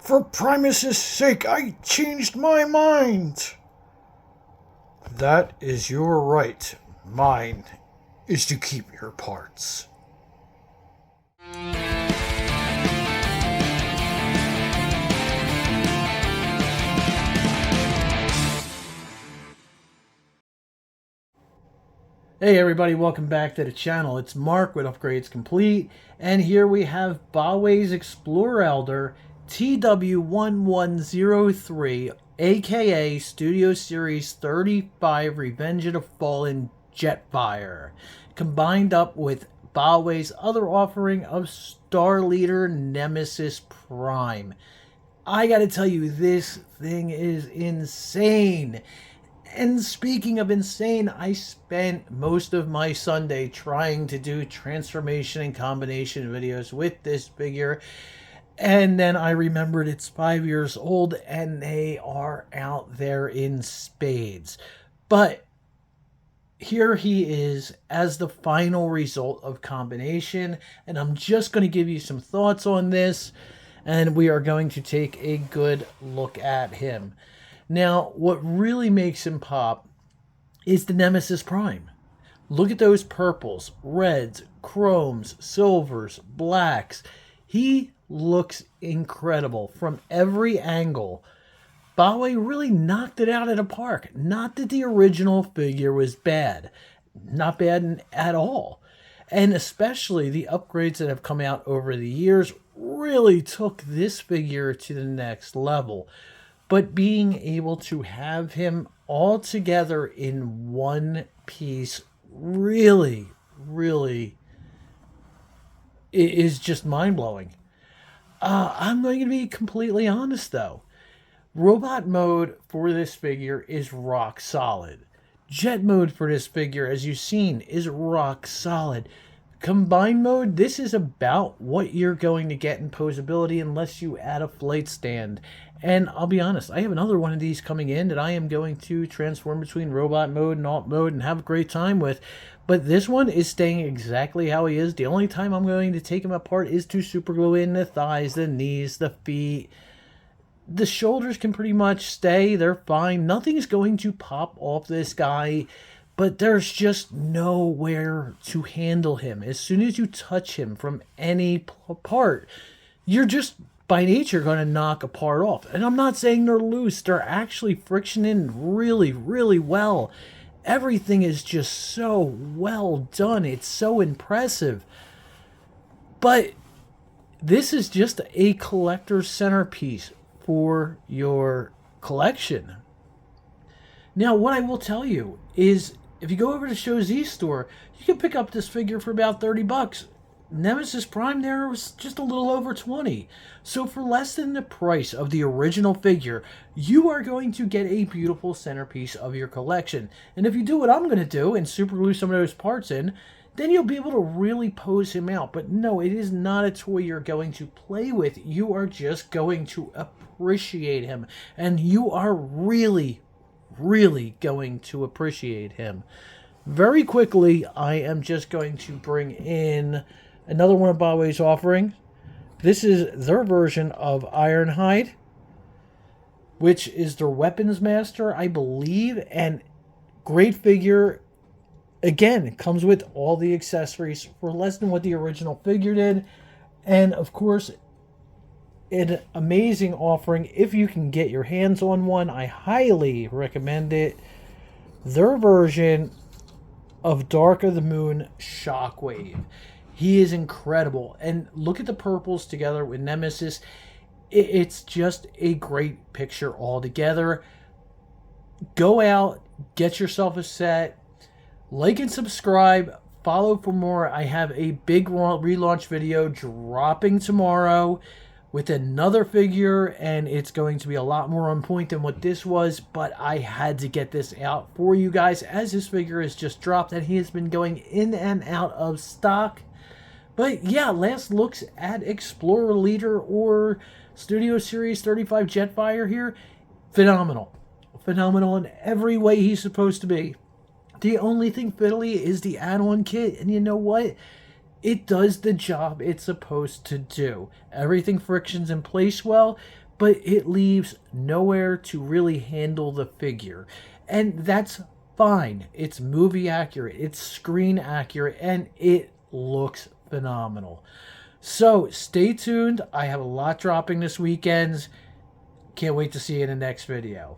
For Primus's sake, I changed my mind. That is your right. Mine is to keep your parts. Hey everybody, welcome back to the channel. It's Mark with Upgrades Complete, and here we have Baiwei's Explorer Elder TW-1103, aka Studio Series 35 Revenge of the Fallen Jetfire, combined up with Baiwei's other offering of Star Leader Nemesis Prime. I gotta tell you, this thing is insane. And speaking of insane, I spent most of my Sunday trying to do transformation and combination videos with this figure. And then I remembered it's 5 years old and they are out there in spades. But here he is as the final result of combination. And I'm just going to give you some thoughts on this. And we are going to take a good look at him. Now, what really makes him pop is the Nemesis Prime. Look at those purples, reds, chromes, silvers, blacks. He looks incredible from every angle. Baiwei really knocked it out of the park. Not that the original figure was bad. Not bad at all. And especially the upgrades that have come out over the years really took this figure to the next level. But being able to have him all together in one piece really is just mind-blowing. I'm going to be completely honest, though. Robot mode for this figure is rock solid. Jet mode for this figure, as you've seen, is rock solid. Combined mode, this is about what you're going to get in posability unless you add a flight stand. And I'll be honest, I have another one of these coming in that I am going to transform between robot mode and alt mode and have a great time with. But this one is staying exactly how he is. The only time I'm going to take him apart is to super glue in the thighs, the knees, the feet. The shoulders can pretty much stay. They're fine. Nothing's going to pop off this guy. But there's just nowhere to handle him. As soon as you touch him from any part, you're just by nature going to knock a part off. And I'm not saying they're loose. They're actually friction in really well. Everything is just so well done. It's so impressive. But this is just a collector's centerpiece for your collection. Now, what I will tell you is, if you go over to Show Z store, you can pick up this figure for about 30 bucks. Nemesis Prime there was just a little over 20. So for less than the price of the original figure, you are going to get a beautiful centerpiece of your collection. And if you do what I'm going to do and super glue some of those parts in, then you'll be able to really pose him out. But no, it is not a toy you're going to play with. You are just going to appreciate him. And you are really going to appreciate him. Very quickly, I am just going to bring in another one of Baiwei's offerings. This is their version of Ironhide, which is their weapons master, I believe, and great figure. Again, it comes with all the accessories for less than what the original figure did, and of course, an amazing offering if you can get your hands on one. I highly recommend it. Their version of Dark of the Moon Shockwave. He is incredible. And look at the purples together with Nemesis. It's just a great picture altogether. Go out, get yourself a set, like and subscribe, follow for more. I have a big relaunch video dropping tomorrow with another figure, and it's going to be a lot more on point than what this was, but I had to get this out for you guys as this figure is just dropped and he has been going in and out of stock. But yeah, last looks at Explorer Leader or Studio Series 35 Jetfire here. Phenomenal. Phenomenal in every way he's supposed to be. The only thing fiddly is the add-on kit, and you know what? It does the job it's supposed to do. Everything frictions in place well, but it leaves nowhere to really handle the figure. And that's fine. It's movie accurate, it's screen accurate, and it looks phenomenal. So stay tuned. I have a lot dropping this weekend. Can't wait to see you in the next video.